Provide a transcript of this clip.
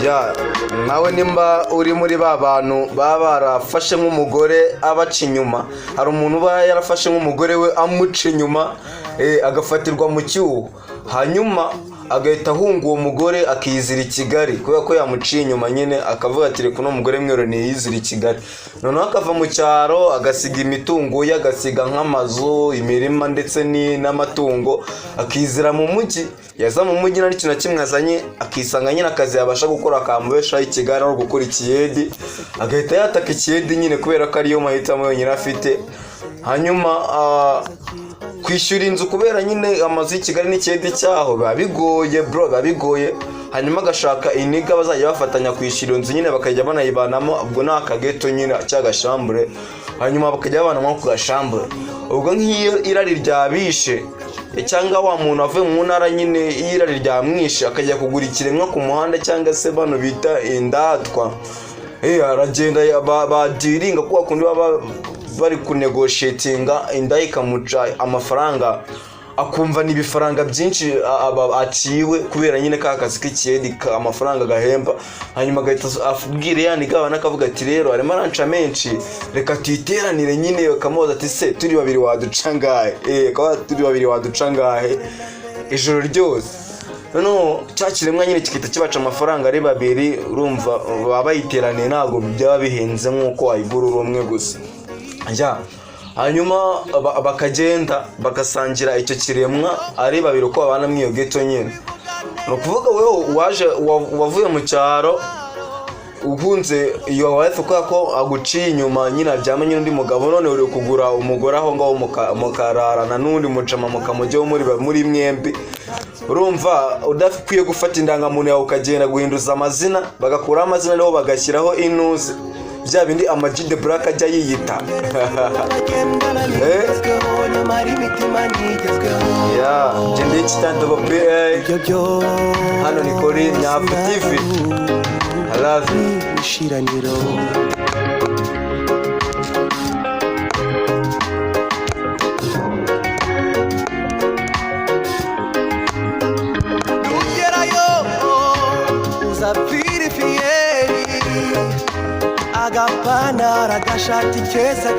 ya nawe nimba uri muri ba bantu baba barafashe nk'umugore abaca inyuma, hari umuntu uba yarafashe nk'umugore we amuca inyuma agafatirwa mu cyuho, hanyuma agahita ahunga uwo mugore akizira i Kigali kubera ko yamuciye inyuma nyine, akavuga ati reka uno mugore mwero niyizira i Kigali, noneho akava mu cyaro agasiga imitungo ye, agasiga nk'amazu, imirima ndetse n'amatungo, akizira mu mujyi. Yaza mu mujyi nta kintu na kimwe azanye, akisanga nyine akazi yabasha gukora akamubeshaho i Kigali no gukora ikiyedi, agahita yataka ikiyedi nyine kubera ko ariyo mahitamo yonyine afite. Hanyuma kwishyura inzu kubera nyine amazu y'i Kigali n'ikiyedi cyaho biba bigoye bro, biba bigoye. Hanyuma agashaka iniga bazajya bafatanya kwishyura inzu nyine, bakajya banayibanamo, ubwo ni akageto nyine cy'agashambure, hanyuma bakajya babanamo ku gashambure. Ubwo nk'iyo irari ryabishe cyangwa wa muntu avuye mu ntara nyine irari ryamwishe akajya kugura ikiremwa ku muhanda cyangwa se bano bita indatwa, aragenda badiringa kuko kundi baba bari kunegotiatinga inda ikamuca amafaranga, akumva ni ibifaranga byinshi aciwe kubera nyine ka kazi k'ikiyedi amafaranga gahemba. Hanyuma agahita abwira yani gabana akavuga ati rero arimo aranca menshi, reka tuyiteranire nyine. Bakamubaza ati se turi babiri waduca ngahe? Kwa turi babiri waduca ngahe ijoro ryose. Noneho cya kiremwa nyine kikita kibaca amafaranga ari babiri, urumva baba bayiteraniye ntabwo byaba bihenze nk'uko wayigura umwe gusa. Hanyuma bakagenda bagasangira icyo kiremwa ari babiri uko babana mu iyo geto nyine. No kuvuga wewe wavuye mu cyaro uhunze iyo wife ko aguciye inyuma nyine aryama nyine undi mugabo, none uri kugura umugore aho ngaho mukararana n'undi mucama mukamujyaho muri mwembi. Urumva udakwiye gufata indangamuntu yawe ukagenda guhinduza amazina, bagakuraho amazina niho bagashyiraho inuze bya bindi Ama-G The Black ajya yiyita. Jende kitando babe hano ni kuri Nyafu TV. I love you. Shiraniro agapana agashati keza